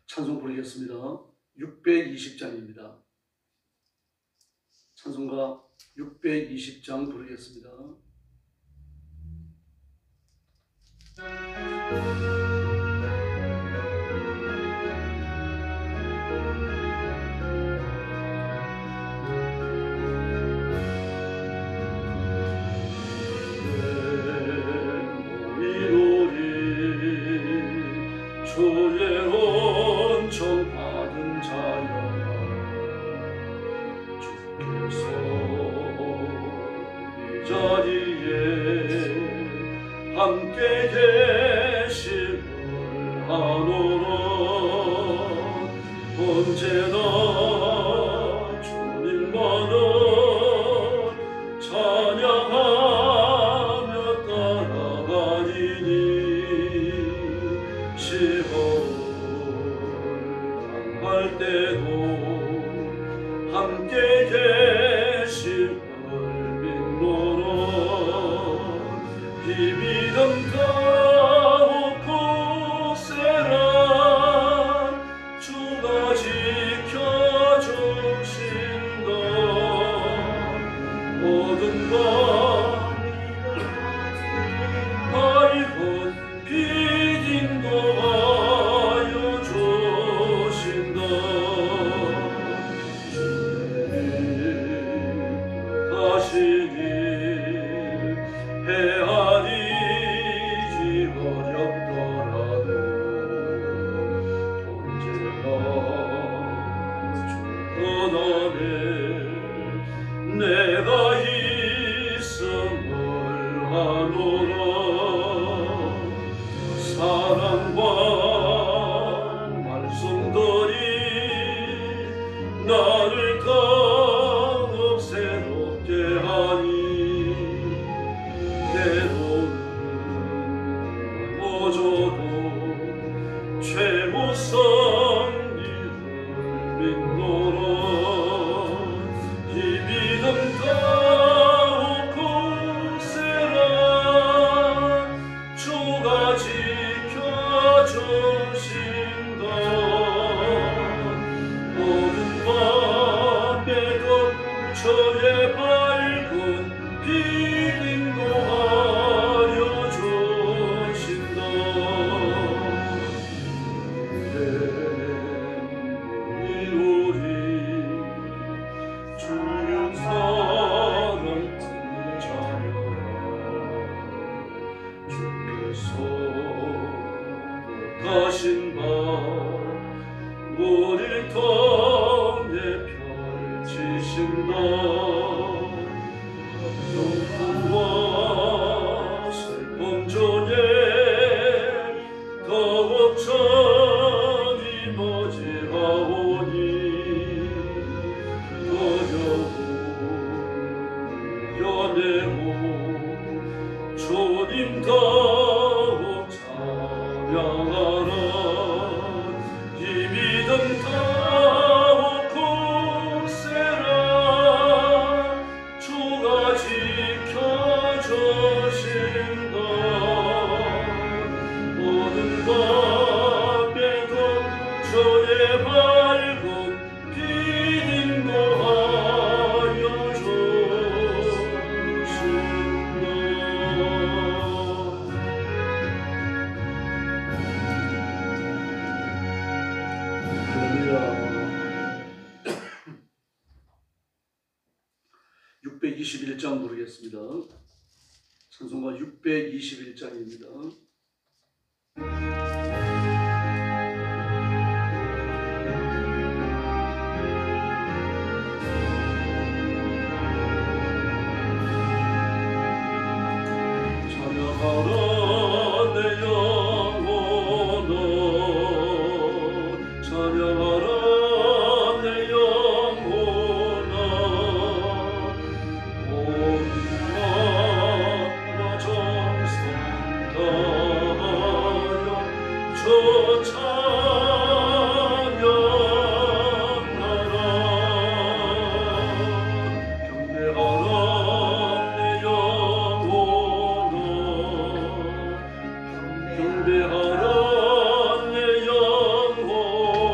찬송 부르겠습니다. 620장입니다. 찬송가 620장 부르겠습니다. 주의 은총 받은 자여, 주께서 이 자리에 함께 계심을 아노라. 언제나 주님만을 찬양하며 따라가리니 시험을 당할 때도 함께 계심을 믿노라. 이 믿음 가혹 세라 주가 지켜주신다. 모든 것 밝은 빛 인도하여 주신다. 주의 가시니 헤아리기 어렵더라도 언제나 주 떠나네 내가 있음을 아노라. 사랑과 말씀들이 나를 더욱 새롭게 하니 때로는 넘어져도 최우선 일을 믿노라. 이 믿음 가혹 세라 주가 지켜주신다. 모든 밤에도 저의 밝은 빛 인도하여 주신다. 우리 주의 사랑 자녀라. 주께서 뜻하신 바 우릴 통해 펼치신다. 고통과 슬픔 중에 더욱 천히 머지하오니 두려움 연애고 주님 더욱 찬양하라. 이 믿음 가혹 세라 주가 지켜주신다. 모든 밤에도 저의 밝은 빛 인도하여 주신다. 할렐루야. 621장 부르겠습니다. 찬송가 621장입니다. 찬양하라 내 영혼아, 찬양하라 내 영혼아. 온마음과 정성 다하여 주 찬양하라. 경배하라 내 영혼아, 경배하라 내 영혼아.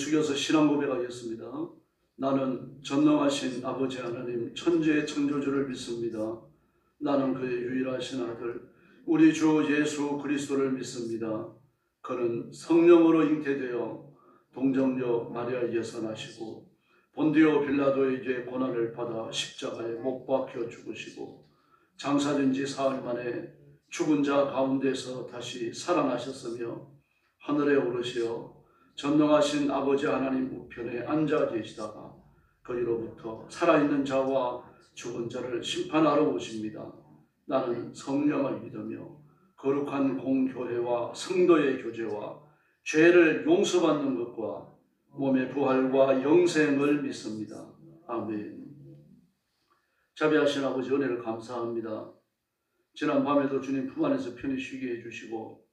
숙여서 신앙 고백하겠습니다. 나는 전능하신 아버지 하나님 천지의 창조주를 믿습니다. 나는 그의 유일하신 아들 우리 주 예수 그리스도를 믿습니다. 그는 성령으로 잉태되어 동정녀 마리아에게서 나시고 본디오 빌라도에게 고난을 받아 십자가에 못 박혀 죽으시고 장사된 지 사흘 만에 죽은 자 가운데서 다시 살아나셨으며 하늘에 오르시어 전능하신 아버지 하나님 우편에 앉아 계시다가 거기로부터 살아있는 자와 죽은 자를 심판하러 오십니다. 나는 성령을 믿으며 거룩한 공교회와 성도의 교제와 죄를 용서받는 것과 몸의 부활과 영생을 믿습니다. 아멘. 자비하신 아버지 은혜를 감사합니다. 지난 밤에도 주님 품 안에서 편히 쉬게 해주시고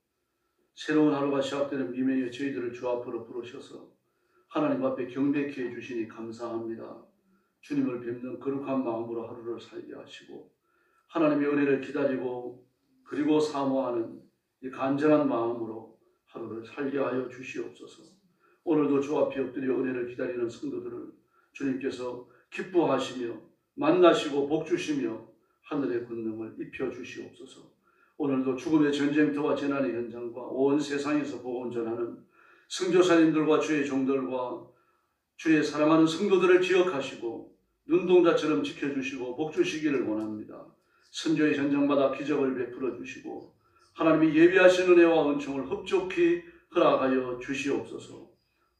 새로운 하루가 시작되는 미명에 저희들을 주 앞으로 부르셔서 하나님 앞에 경배케 해주시니 감사합니다. 주님을 뵙는 거룩한 마음으로 하루를 살게 하시고 하나님의 은혜를 기다리고 그리고 사모하는 이 간절한 마음으로 하루를 살게 하여 주시옵소서. 오늘도 주 앞에 엎드려 은혜를 기다리는 성도들을 주님께서 기뻐하시며 만나시고 복주시며 하늘의 권능을 입혀주시옵소서. 오늘도 죽음의 전쟁터와 재난의 현장과 온 세상에서 복음 전하는 선교사님들과 주의 종들과 주의 사랑하는 성도들을 기억하시고 눈동자처럼 지켜주시고 복주시기를 원합니다. 선교의 현장마다 기적을 베풀어 주시고 하나님이 예비하신 은혜와 은총을 흡족히 허락하여 주시옵소서.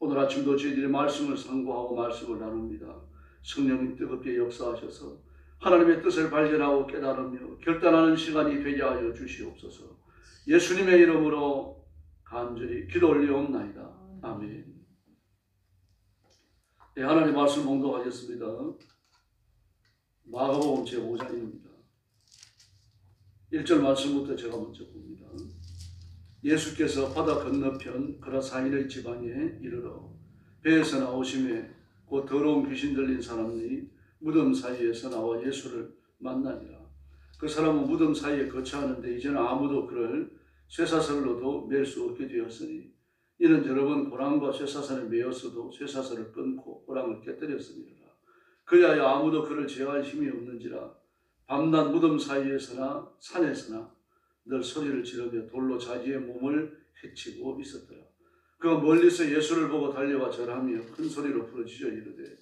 오늘 아침도 저희들이 말씀을 상고하고 말씀을 나눕니다. 성령님 뜨겁게 역사하셔서 하나님의 뜻을 발견하고 깨달으며 결단하는 시간이 되게 하여 주시옵소서. 예수님의 이름으로 간절히 기도 올리옵나이다. 아멘. 네, 하나님 말씀 봉독하겠습니다. 마가복음 제5장입니다. 1절 말씀부터 제가 먼저 봅니다. 예수께서 바다 건너편 그라사인의 지방에 이르러 배에서 나오심에 곧 더러운 귀신 들린 사람이 무덤 사이에서 나와 예수를 만나니라. 그 사람은 무덤 사이에 거처하는데 이제는 아무도 그를 쇠사슬로도 맬 수 없게 되었으니 이는 여러 번 호랑과 쇠사슬에 매였어도 쇠사슬을 끊고 호랑을 깨뜨렸으니라. 그리하여 아무도 그를 제어할 힘이 없는지라 밤낮 무덤 사이에서나 산에서나 늘 소리를 지르며 돌로 자기의 몸을 해치고 있었더라. 그가 멀리서 예수를 보고 달려와 절하며 큰 소리로 부르짖어 이르되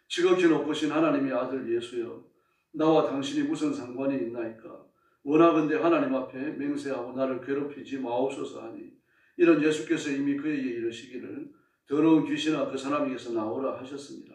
지극히 높으신 하나님의 아들 예수여, 나와 당신이 무슨 상관이 있나이까? 원하건대 하나님 앞에 맹세하고 나를 괴롭히지 마옵소서 하니 이런 예수께서 이미 그에게 이르시기를 더러운 귀신아 그 사람에게서 나오라 하셨습니다.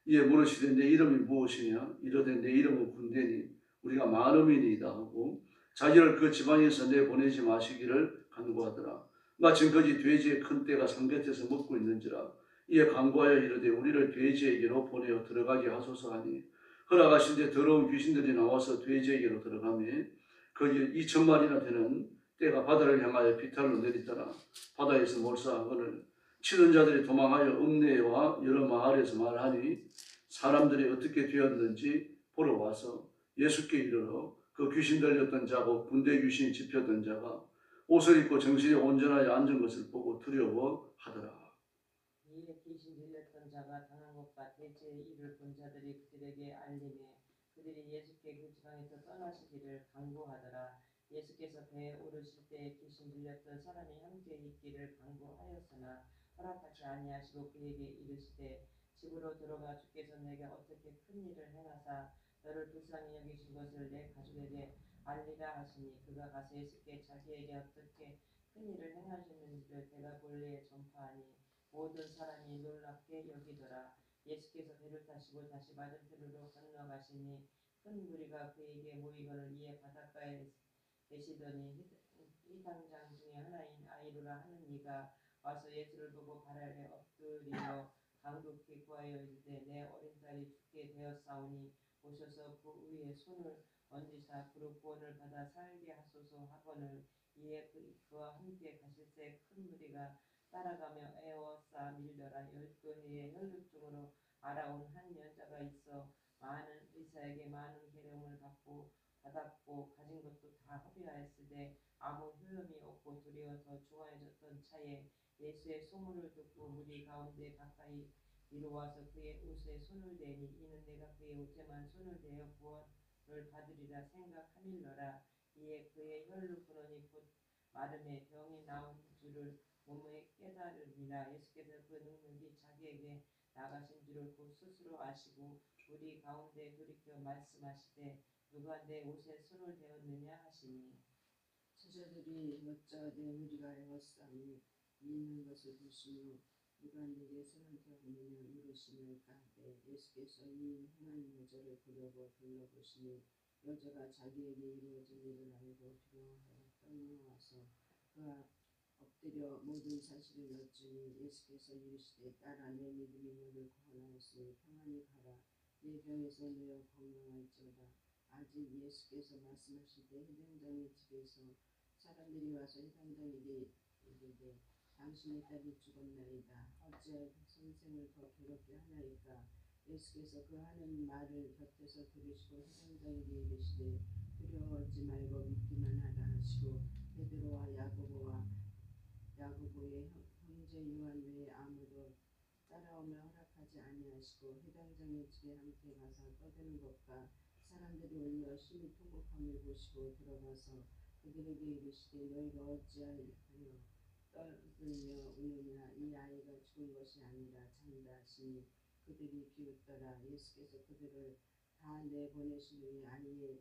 이에 물으시되 내 이름이 무엇이냐? 이르되 내 이름은 군대니 우리가 많음이니이다 하고 자기를 그 지방에서 내보내지 마시기를 간구하더라. 마침 거기 돼지의 큰 떼가 산 곁에서 먹고 있는지라. 이에 간구하여 이르되 우리를 돼지에게로 보내어 들어가게 하소서 하니 허락하신데 더러운 귀신들이 나와서 돼지에게로 들어가며 거기 2,000마리나 되는 떼가 바다를 향하여 비탈로 내리더라. 바다에서 몰사하거늘 치는 자들이 도망하여 읍내와 여러 마을에서 말하니 사람들이 어떻게 되었는지 보러 와서 예수께 이르러 그 귀신 들렸던 자고 군대 귀신 집혔던 자가 옷을 입고 정신이 온전하여 앉은 것을 보고 두려워하더라. 이에 귀신 들렸던 자가 당한 것과 대체의 일을 본 자들이 그들에게 알림해 그들이 예수께 그 지방에서 떠나시기를 간구하더라. 예수께서 배에 오르실 때 귀신 들렸던 사람이 함께 있기를 간구하였으나 허락하지 아니하시고 그에게 이르시되 집으로 들어가 주께서 내게 어떻게 큰 일을 행하사 너를 불쌍히 여기신 것을 내 가족에게 알리라 하시니 그가 가서 예수께 자기에게 어떻게 큰 일을 행하셨는지를 데가볼리에 전파하니 모든 사람이 놀랍게 여기더라. 예수께서 배를 타시고 다시 맞은 태루로 건너가시니 큰 무리가 그에게 모이거늘 이에 바닷가에 계시더니 희당장 중에 하나인 아이루라 하는 이가 와서 예수를 보고 발 아래 엎드리며 간곡히 구하여 이르되 내 어린 딸이 죽게 되었사오니 오셔서 그 위에 손을 얹으사 그로 구원을 받아 살게 하소서 하거늘 이에 그와 함께 가실새 큰 무리가 따라가며 애워싸 밀려라. 12해의 혈루증으로 알아온 한 여자가 있어 많은 의사에게 많은 계령을 받았고 가진 것도 다 허비하였으되 아무 효험이 없고 도리어 더 중하여졌던 차에 예수의 소문을 듣고 무리 가운데 가까이 이루어와서 그의 옷에 손을 대니 이는 내가 그의 옷에만 손을 대어 구원을 받으리라 생각하밀러라. 이에 그의 혈로 근원이 곧 마름에 병이 나온 줄을 몸에 깨달으니라. 예수께서 그 능력이 자기에게 나가신 줄을 곧 스스로 아시고 우리 가운데 돌이켜 말씀하시되 누가 내 옷에 손을 대었느냐 하시니 제자들이 여짜되 우리가 애워싸니 있는 것을 보시며 누가 네게 손을 대었느냐 물으시니까 예수께서 이 행한 여자를 보려고 둘러보시니 여자가 자기에게 이루어진 일을 알고 두려워하여 떠나와서 그가 엎드려 모든 사실을 여쭈니 예수께서 이르시되 딸아 내 믿음이 너를 구원하였으니 평안히 가라 네 병에서 놓여 건강할지어다. 아직 예수께서 말씀하실 때 해당장의 집에서 사람들이 와서 해당장에게 이르되 당신의 딸이 죽었나이다. 어찌하여 선생을 더 괴롭게 하나이까. 예수께서 그 하는 말을 곁에서 들으시고 해당장에게 이르시되 두려워하지 말고 믿기만 하라 하시고 베드로와 야고보의 형제 요한 외에 아무도 따라오며 허락하지 아니하시고 해당장의 집에 함께 가서 떠드는 것과 사람들이 울며 심히 통곡함을 보시고 들어가서 그들에게 이르시되 너희가 어찌하여 떠들며 우느냐. 이 아이가 죽은 것이 아니라 잔다 하시니 그들이 비웃더라. 예수께서 그들을 다 내보내신 후에 아이의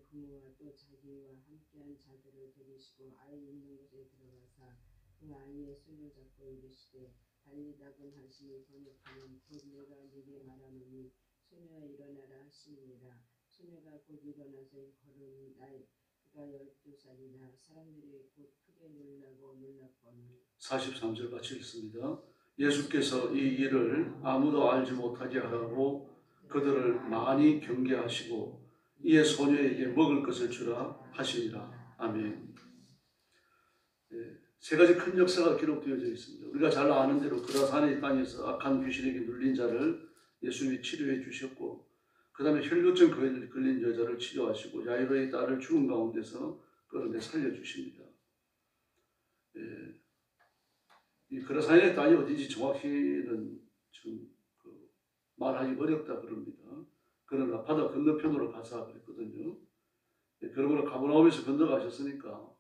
부모와 또 자기와 함께한 자들을 데리시고 아이 있는 곳에 들어가사 그 아이의 손을 잡고 이르시되 달리다금 하시니 번역하면 곧 내가 네게 말하노니 소녀야 일어나라 하시니라. 소녀가 곧 일어나서 걸으니 나이가 12살이라. 사람들이 곧 크게 놀랐거늘 43절 같이 읽습니다. 예수께서 이 일을 아무도 알지 못하게 하라고 그들을 많이 경계하시고 이에 소녀에게 먹을 것을 주라 하시니라. 아멘. 세 가지 큰 역사가 기록되어져 있습니다. 우리가 잘 아는 대로 그라사네 땅에서 악한 귀신에게 눌린 자를 예수님이 치료해 주셨고, 그 다음에 혈루증 걸린 여자를 치료하시고 야이로의 딸을 죽은 가운데서 끌어내 살려주십니다. 이 그라사네 땅이 어딘지 정확히는 지금 말하기 어렵다 그럽니다. 그러나 바다 건너편으로 가자 그랬거든요. 그러므로 가버나움에서 건너가셨으니까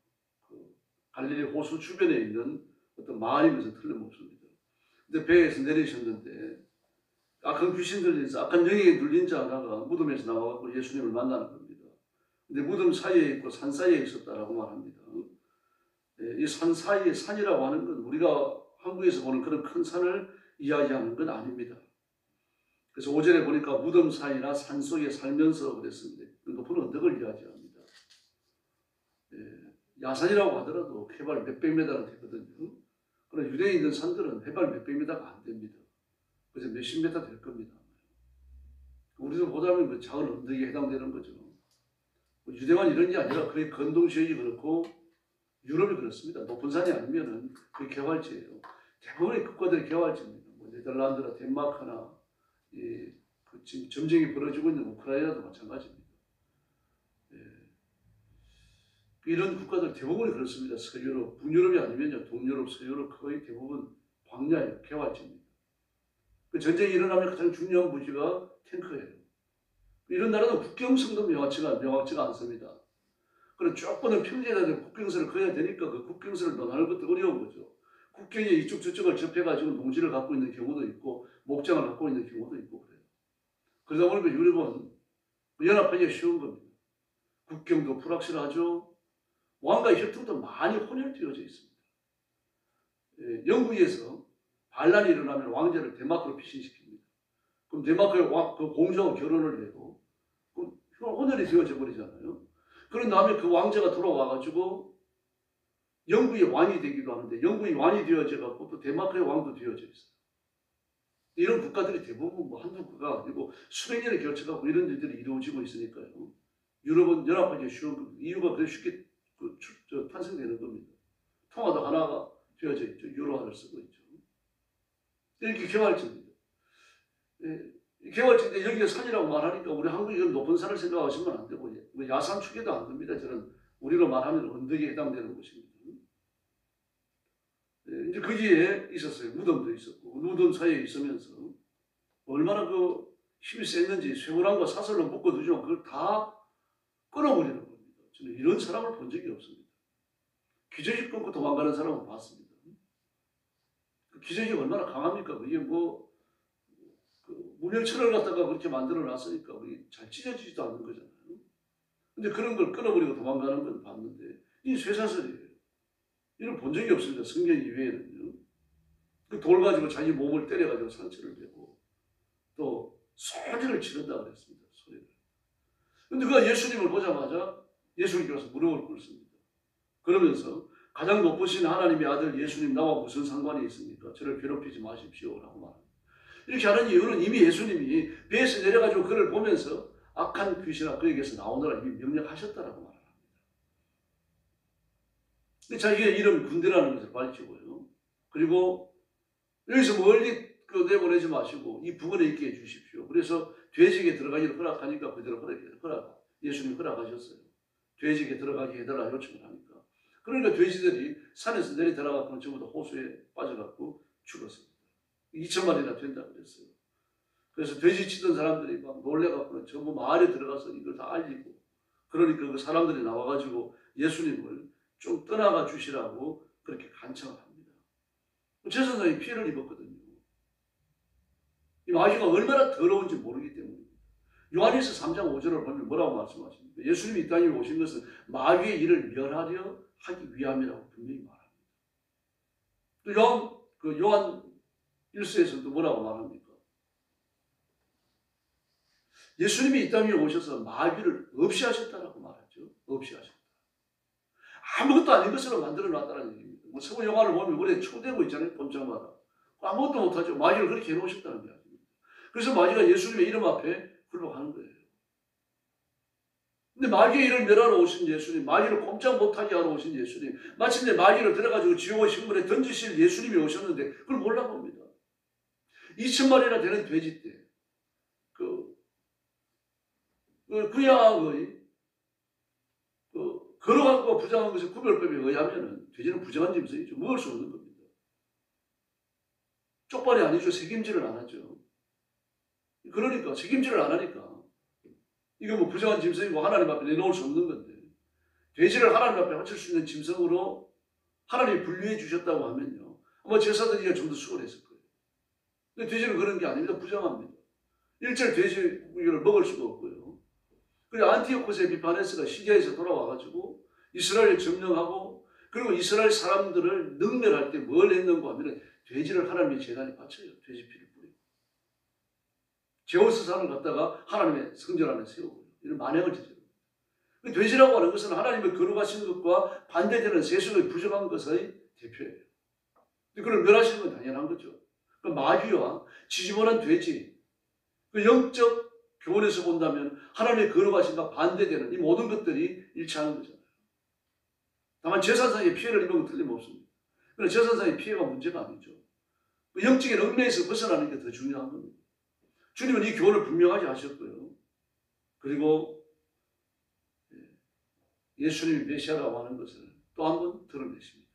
갈릴리 호수 주변에 있는 어떤 마을이면서 틀림없습니다. 근데 배에서 내리셨는데 악한 귀신 들려서 악한 영에 눌린 자 하나가 무덤에서 나와서 예수님을 만나는 겁니다. 근데 무덤 사이에 있고 산 사이에 있었다라고 말합니다. 이 산 사이에 산이라고 하는 건 우리가 한국에서 보는 그런 큰 산을 이야기하는 건 아닙니다. 그래서 5절에 보니까 무덤 사이나 산 속에 살면서 그랬습니다. 높은 언덕을 이야기합니다. 야산이라고 하더라도 해발 몇백 미터는 되거든요. 그러나 유대에 있는 산들은 해발 몇백 미터가 안 됩니다. 그래서 몇십 미터 될 겁니다. 우리도 보자면 작은 언덕에 해당되는 거죠. 유대만 이런 게 아니라 거의 건동 지역이 그렇고 유럽이 그렇습니다. 높은 산이 아니면은 그게 개활지예요. 대부분의 국가들이 개활지입니다. 네덜란드나 덴마크나 지금 전쟁이 벌어지고 있는 우크라이나도 마찬가지입니다. 이런 국가들 대부분이 그렇습니다. 서유럽, 북유럽이 아니면요, 동유럽, 서유럽 거의 대부분 광야예요. 개활지입니다. 그 전쟁이 일어나면 가장 중요한 무기가 탱크예요. 이런 나라는 국경선도 명확지가 않습니다. 그럼 쭉 뻗은 평지에다 국경선을 그어야 되니까 그 국경선을 논하는 것도 어려운 거죠. 국경에 이쪽 저쪽을 접해가지고 농지를 갖고 있는 경우도 있고 목장을 갖고 있는 경우도 있고 그래요. 그러다 보니까 유럽은 연합하기가 쉬운 겁니다. 국경도 불확실하죠. 왕가의 혈통도 많이 혼혈되어져 있습니다. 영국에서 반란이 일어나면 왕자를 덴마크로 피신시킵니다. 그럼 덴마크의 그 공주하고 결혼을 해도 혼혈이 되어져 버리잖아요. 그런 다음에 그 왕자가 돌아와가지고 영국의 왕이 되기도 하는데 영국이 왕이 되어져갖고 또 덴마크의 왕도 되어져 있어요. 이런 국가들이 대부분 한두 국가가 아니고 수백 년에 걸쳐갖고 이런 일들이 이루어지고 있으니까요. 유럽은 연합하기 쉬운 겁니다. 이유가 그래 쉽게 탄생되는 겁니다. 통화도 하나가 되어져 있죠. 유로화를 쓰고 있죠. 이렇게 개활지입니다. 개활지인데 여기가 산이라고 말하니까 우리 한국이 높은 산을 생각하시면 안 되고 야산 축에도 안 됩니다. 저는 우리로 말하면 언덕에 해당되는 곳입니다. 이제 거기에 있었어요. 무덤도 있었고 무덤 사이에 있으면서 얼마나 그 힘이 셌는지 쇠고랑과 사슬로 묶어두지만 그걸 다 끊어버리는 겁니다. 저는 이런 사람을 본 적이 없습니다. 기저귀 끊고 도망가는 사람을 봤습니다. 그 기저귀가 얼마나 강합니까? 그게 뭐 그 무명철을 갖다가 그렇게 만들어 놨으니까 그게 잘 찢어지지도 않는 거잖아요. 근데 그런 걸 끊어버리고 도망가는 건 봤는데 이 쇠사슬이에요. 이런 본 적이 없습니다. 성경 이외에는요. 그 돌 가지고 자기 몸을 때려가지고 상처를 내고 또 소리를 지른다 그랬습니다. 소리를. 근데 그 예수님을 보자마자 예수님께서 무릎을 꿇습니다. 그러면서 가장 높으신 하나님의 아들 예수님 나와 무슨 상관이 있습니까? 저를 괴롭히지 마십시오 라고 말합니다. 이렇게 하는 이유는 이미 예수님이 배에서 내려가지고 그를 보면서 악한 귀신아 그에게서 나오느라 이미 명령하셨다라고 말합니다. 근데 자기의 이름 군대라는 것을 밝히고요. 그리고 여기서 멀리 내보내지 마시고 이 부근에 있게 해주십시오. 그래서 돼지에게 들어가기를 허락하니까 그대로 예수님이 허락하셨어요. 돼지에게 들어가게 해달라 요청을 하니까. 그러니까 돼지들이 산에서 내리 들어가고 전부 다 호수에 빠져갖고 죽었습니다. 2,000마리나 된다 그랬어요. 그래서 돼지 치던 사람들이 막 놀래갖고 전부 마을에 들어가서 이걸 다 알리고 그러니까 그 사람들이 나와가지고 예수님을 좀 떠나가 주시라고 그렇게 간청을 합니다. 제사장이 피해를 입었거든요. 이 마귀가 얼마나 더러운지 모르기 때문입니다. 요한일서 3장 5절을 보면 뭐라고 말씀하십니까? 예수님이 이 땅에 오신 것은 마귀의 일을 멸하려 하기 위함이라고 분명히 말합니다. 또 요한 1서에서도 뭐라고 말합니까? 예수님이 이 땅에 오셔서 마귀를 없이 하셨다라고 말하죠. 없이 하셨다. 아무것도 아닌 것으로 만들어 놨다는 얘기입니다. 뭐 서구 영화를 보면 우리 초대고 있잖아요. 본장마다. 아무것도 못하죠. 마귀를 그렇게 해놓으셨다는 게 아닙니다. 그래서 마귀가 예수님의 이름 앞에 굴복하는 거예요. 근데 마귀의 일을 멸하러 오신 예수님, 마귀를 꼼짝 못하게 하러 오신 예수님, 마침내 마귀를 들어가지고 지옥의 식물에 던지실 예수님이 오셨는데 그걸 몰라봅니다. 2,000마리나 되는 돼지 때 구약의 거룩한 것과 부정한 것의 구별법에 의하면 돼지는 부정한 짐승이죠. 먹을 수 없는 겁니다. 쪽발이 아니죠. 책임질을 안 하죠. 그러니까 책임질을 안 하니까 이거 뭐 부정한 짐승이고 하나님 앞에 내놓을 수 없는 건데 돼지를 하나님 앞에 바칠 수 있는 짐승으로 하나님이 분류해 주셨다고 하면요. 아마 제사들이 좀 더 수월했을 거예요. 근데 돼지는 그런 게 아닙니다. 부정합니다. 일절 돼지고기를 먹을 수가 없고요. 그리고 안티오코스 에피파네스가 시리아에서 돌아와가지고 이스라엘을 점령하고 그리고 이스라엘 사람들을 능멸할 때 뭘 했는가 하면 돼지를 하나님의 제단에 바쳐요. 돼지 피를 뿌리고. 제우스산을 갖다가 하나님의 성전 안에 세우고 이런 만행을 저지릅니다. 돼지라고 하는 것은 하나님의 거룩하신 것과 반대되는 세속의 부정한 것의 대표예요. 그걸 멸하시는 건 당연한 거죠. 그 마귀와 지지못한 돼지, 그 영적 교훈에서 본다면 하나님의 거룩하신과 반대되는 이 모든 것들이 일치하는 거잖아요. 다만 제사상의 피해를 입은 건 틀림없습니다. 그러나 제사상의 피해가 문제가 아니죠. 그 영적인 얽매에서 벗어나는 게 더 중요한 겁니다. 주님은 이 교훈을 분명하게 하셨고요. 그리고 예수님이 메시아라고 하는 것을 또 한 번 드러내십니다.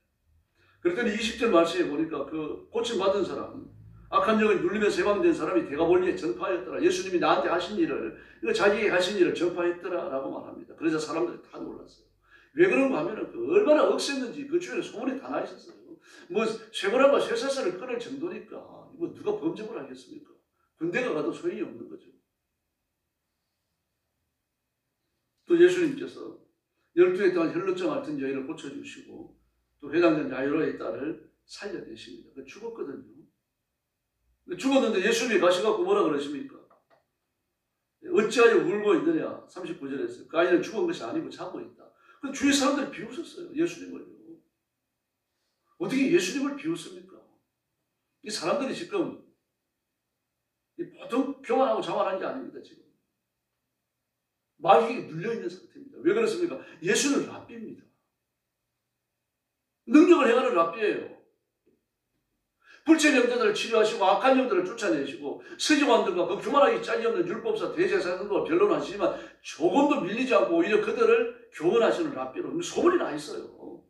그랬더니 20절 말씀에 보니까 그 고침받은 사람, 악한 영을 눌리면서 해방된 사람이 대가볼리에 전파했더라. 예수님이 나한테 하신 일을, 이거 자기에게 하신 일을 전파했더라 라고 말합니다. 그래서 사람들이 다 놀랐어요. 왜 그런가 하면 얼마나 억셌는지 그 주변에 소문이 다 나 있었어요. 뭐 쇠고랑과 쇠사슬을 끊을 정도니까 이거 누가 범죄를 하겠습니까? 군대가 가도 소용이 없는 거죠. 또 예수님께서 12해 동안 혈루증 앓던 여인을 고쳐주시고 또 회당장 야이로의 딸을 살려내십니다. 죽었거든요. 죽었는데 예수님이 가셔갖고 뭐라 그러십니까? 어찌하여 울고 있느냐? 39절에서 그 아이는 죽은 것이 아니고 자고 있다. 그 주위 사람들이 비웃었어요. 예수님을요. 어떻게 예수님을 비웃습니까? 이 사람들이 지금 보통 교만하고 자만한 게 아닙니다. 지금 마귀에게 눌려있는 상태입니다. 왜 그렇습니까? 예수는 랍비입니다. 능력을 행하는 랍비예요. 불체 병자들을 치료하시고 악한 영들을 쫓아내시고 서기관들과 그 교만하기 짝이 없는 율법사 대제사장들과 변론하시지만 조금도 밀리지 않고 오히려 그들을 교훈하시는 랍비로 소문이 나 있어요.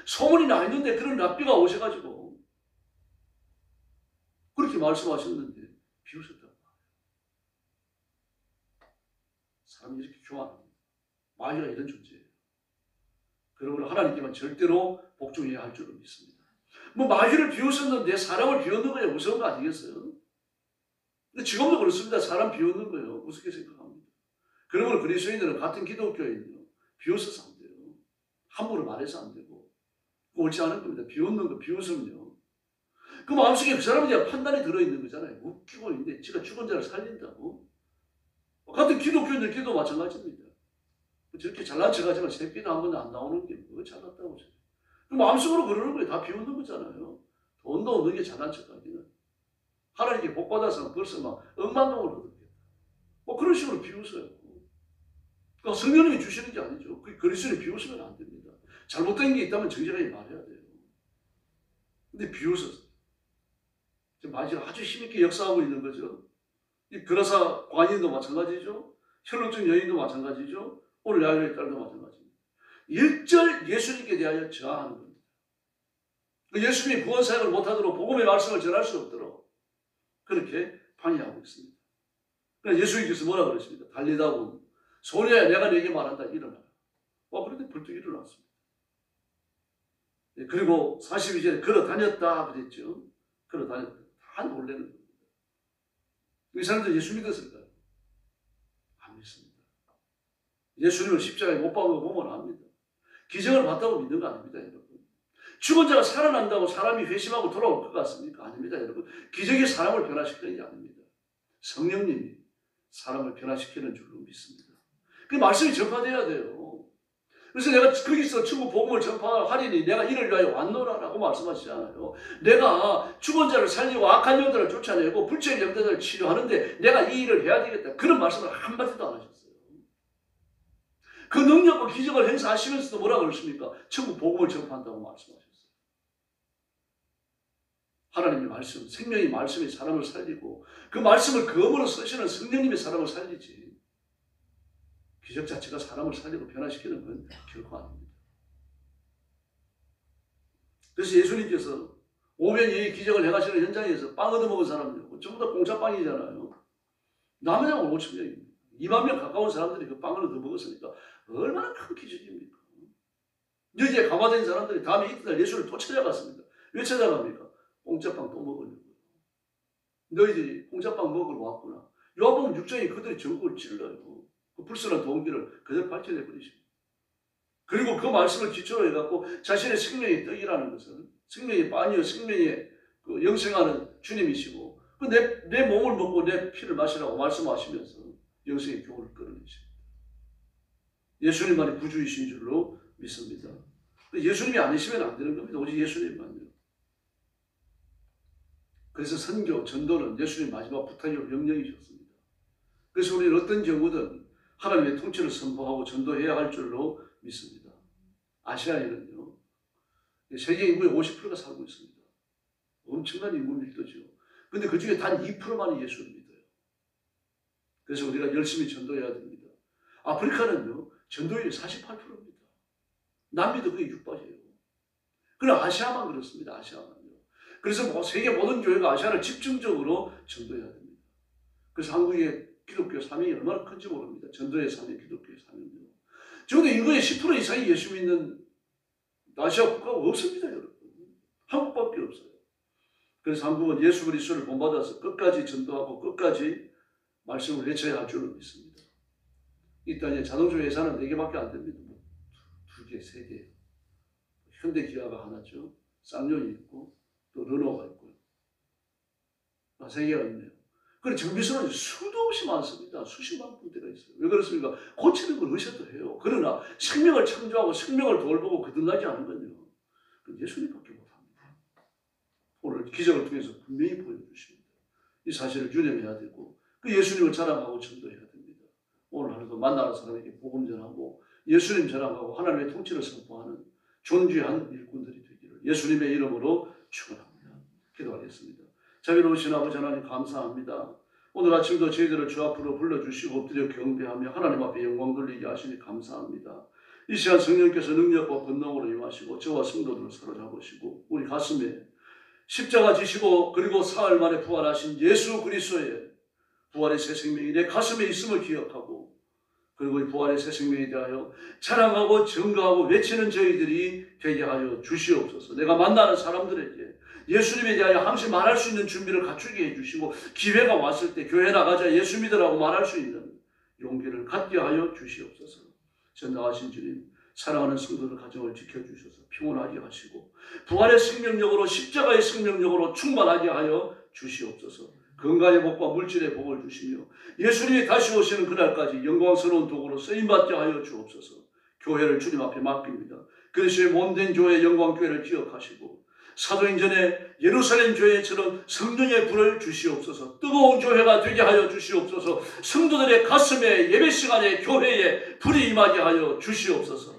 소문이 나 있는데 그런 랍비가 오셔가지고 그렇게 말씀하셨는데 비웃었다고. 사람이 이렇게 교만합니다. 마귀가 이런 존재예요. 그러므로 하나님께만 절대로 복종해야 할 줄로 믿습니다. 뭐 마귀를 비웃었는데 사람을 비웃는 거야 무서운 거 아니겠어요? 근데 지금도 그렇습니다. 사람 비웃는 거예요. 우습게 생각합니다. 그러므로 그리스도인들은 같은 기독교인요 비웃어서 안 돼요. 함부로 말해서 안 되고 옳지 않은 겁니다. 비웃는 거, 비웃음요. 그 마음속에 그 사람에 대한 판단이 들어있는 거잖아요. 웃기고 있는데 지가 죽은 자를 살린다고. 같은 기독교인들끼리도 마찬가지입니다. 저렇게 잘난 척하지만 새끼도 한 번도 안 나오는 게 뭐 잘났다고. 그 마음속으로 그러는 거예요. 다 비웃는 거잖아요. 돈도 없는 게 잘난 척하기는. 하나님께 복 받아서 벌써 막 억만동을 얻었겠다. 뭐 그런 식으로 비웃어요. 그러니까 성령님이 주시는 게 아니죠. 그 그리스도를 비웃으면 안 됩니다. 잘못된 게 있다면 정직하게 말해야 돼요. 근데 비웃었어요. 마귀가 아주 힘있게 역사하고 있는 거죠. 이 그라사 관인도 마찬가지죠. 혈루증 여인도 마찬가지죠. 오늘 야일의 딸도 마찬가지입니다. 일절 예수님께 대하여 저항하는 겁니다. 예수님이 구원 사역을 못하도록 복음의 말씀을 전할 수 없도록 그렇게 방해하고 있습니다. 그래서 예수님께서 뭐라 그러십니까? 달리다고 소리야 내가 네게 말한다 일어나라. 그런데 불뚝 일어났습니다. 그리고 42절에 걸어 다녔다 그랬죠. 걸어 다녔다. 다 놀라는 겁니다. 이 사람들 예수 믿었을까요? 안 믿습니다. 예수님을 십자가에 못 박은 거 보면 압니다. 기적을 봤다고 믿는 거 아닙니다, 여러분. 죽은 자가 살아난다고 사람이 회심하고 돌아올 것 같습니까? 아닙니다, 여러분. 기적이 사람을 변화시키는 게 아닙니다. 성령님이 사람을 변화시키는 줄로 믿습니다. 그 말씀이 전파돼야 돼요. 그래서 내가 거기서 천국 복음을 전파하리니 내가 이를 위하여 왔노라라고 말씀하시잖아요. 내가 죽은 자를 살리고 악한 영들을 쫓아내고 불체의 영들을 치료하는데 내가 이 일을 해야 되겠다. 그런 말씀을 한마디도 안 하셨어요. 그 능력과 기적을 행사하시면서도 뭐라 그러십니까? 천국 복음을 전파한다고 말씀하셨어요. 하나님의 말씀, 생명의 말씀이 사람을 살리고 그 말씀을 검으로 쓰시는 성령님이 사람을 살리지 기적 자체가 사람을 살리고 변화시키는 건 결코 아닙니다. 그래서 예수님께서 오면 이 기적을 행하시는 현장에서 빵 얻어먹은 사람들 전부 다 공짜빵이잖아요. 남은 양은 5천 명입니다. 2만 명 가까운 사람들이 그 빵을 얻어먹었으니까 얼마나 큰 기적입니까? 여기에 감화된 사람들이 다음에 이튿날 예수를 또 찾아갔습니다. 왜 찾아갑니까? 공짜빵 또 먹으려고. 너희들이 공짜빵 먹으러 왔구나. 요한복음 6장에 그들이 전국을 찔러요. 그 불순한 동기를 그대로 밝혀내버리십니다. 그리고 그 말씀을 기초로 해갖고 자신의 생명의 떡이라는 것은 생명의 빵이요 생명의 그 영생하는 주님이시고 그 내 몸을 먹고 내 피를 마시라고 말씀하시면서 영생의 교훈을 끌어내십니다. 예수님만이 구주이신 줄로 믿습니다. 예수님이 아니시면 안 되는 겁니다. 오직 예수님만요. 그래서 선교, 전도는 예수님 마지막 부탁이고 명령이셨습니다. 그래서 우리는 어떤 경우든 하나님의 통치를 선포하고 전도해야 할 줄로 믿습니다. 아시아에는요, 세계 인구의 50%가 살고 있습니다. 엄청난 인구 밀도죠. 근데 그 중에 단 2%만이 예수를 믿어요. 그래서 우리가 열심히 전도해야 됩니다. 아프리카는요, 전도율이 48%입니다. 남미도 그게 육박이에요. 그러나 아시아만 그렇습니다. 아시아만요. 그래서 세계 모든 교회가 아시아를 집중적으로 전도해야 됩니다. 그래서 한국의 기독교 사명이 얼마나 큰지 모릅니다. 전도의 사명, 기독교의 사명이요. 적어도 인구의 10% 이상이 예수 믿는 아시아 국가가 없습니다, 여러분. 한국밖에 없어요. 그래서 한국은 예수 그리스도를 본받아서 끝까지 전도하고 끝까지 말씀을 외쳐야 할 줄로 믿습니다. 이 땅에 자동차 회사는 4개밖에 안 됩니다. 2개, 3개. 현대기아가 하나죠. 쌍용이 있고 또 르노가 있고요. 3개가 있네요. 그리고 정비소는 수도 없이 많습니다. 수십만 군데가 있어요. 왜 그렇습니까? 고치는 걸 의셔도 해요. 그러나 생명을 창조하고 생명을 돌보고 거듭나지 않은 건요. 예수님밖에 못합니다. 오늘 기적을 통해서 분명히 보여주십니다. 이 사실을 유념해야 되고 그 예수님을 자랑하고 전도해야 됩니다. 오늘 하루도 만나는 사람에게 복음 전하고 예수님 자랑하고 하나님의 통치를 선포하는 존귀한 일꾼들이 되기를 예수님의 이름으로 축원합니다. 기도하겠습니다. 자비로우신 아버지 하나님 감사합니다. 오늘 아침도 저희들을 주 앞으로 불러주시고 엎드려 경배하며 하나님 앞에 영광 돌리게 하시니 감사합니다. 이 시간 성령께서 능력과 권능으로 임하시고 저와 성도들을 사로잡으시고 우리 가슴에 십자가 지시고 그리고 사흘 만에 부활하신 예수 그리스도의 부활의 새 생명이 내 가슴에 있음을 기억하고 그리고 이 부활의 새 생명에 대하여 자랑하고 증거하고 외치는 저희들이 되게 하여 주시옵소서. 내가 만나는 사람들에게 예수님에 대하여 항상 말할 수 있는 준비를 갖추게 해주시고 기회가 왔을 때 교회 나가자 예수 믿으라고 말할 수 있는 용기를 갖게 하여 주시옵소서. 전능하신 주님, 사랑하는 성도들 가정을 지켜주셔서 평온하게 하시고 부활의 생명력으로 십자가의 생명력으로 충만하게 하여 주시옵소서. 건강의 복과 물질의 복을 주시며 예수님이 다시 오시는 그날까지 영광스러운 도구로 쓰임받게 하여 주옵소서. 교회를 주님 앞에 맡깁니다. 그리스도의 몸된 교회 영광교회를 기억하시고 사도행전의 예루살렘 교회처럼 성령의 불을 주시옵소서. 뜨거운 교회가 되게 하여 주시옵소서. 성도들의 가슴에 예배 시간에 교회에 불이 임하게 하여 주시옵소서.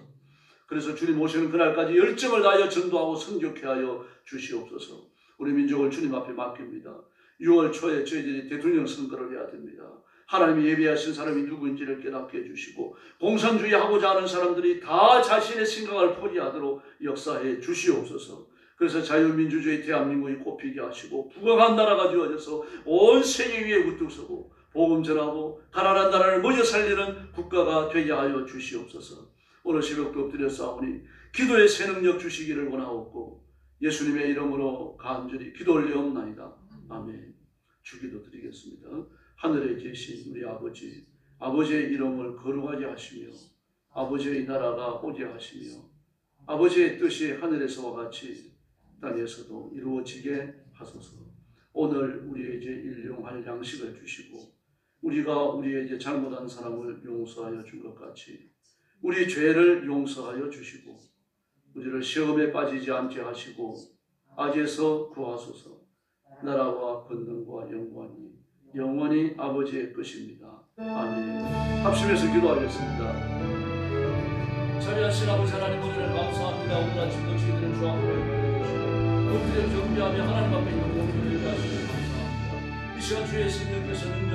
그래서 주님 오시는 그날까지 열정을 다하여 전도하고 선교케 하여 주시옵소서. 우리 민족을 주님 앞에 맡깁니다. 6월 초에 저희들이 대통령 선거를 해야 됩니다. 하나님이 예비하신 사람이 누구인지를 깨닫게 해주시고 공산주의 하고자 하는 사람들이 다 자신의 생각을 포기하도록 역사해 주시옵소서. 그래서 자유민주주의 대한민국이 꼽히게 하시고 부강한 나라가 되어져서 온 세계 위에 우뚝 서고 복음 전하고 가난한 나라를 먹여 살리는 국가가 되게 하여 주시옵소서. 오늘 새벽도 엎드려 싸우니 기도의 새 능력 주시기를 원하옵고 예수님의 이름으로 간절히 기도 올리옵나이다. 아멘. 주기도 드리겠습니다. 하늘에 계신 우리 아버지, 아버지의 이름을 거룩하게 하시며 아버지의 나라가 오게 하시며 아버지의 뜻이 하늘에서와 같이 땅에서도 이루어지게 하소서. 오늘 우리에게 일용할 양식을 주시고 우리가 우리에게 잘못한 사람을 용서하여 준 것 같이 우리 죄를 용서하여 주시고 우리를 시험에 빠지지 않게 하시고 악에서 구하소서. 나라와 권능과 영광이 영원히 아버지의 것입니다. 아멘. 합심해서 기도하겠습니다. 자비하신 아버지 하나님, 오늘을 감사합니다. 오늘 아침도 저희들을 주 앞으로 해주시고 엎드려 경배하며 하나님 앞에 영광을 드리게 하시니 감사합니다. 이 시간 주의 성령께서 능력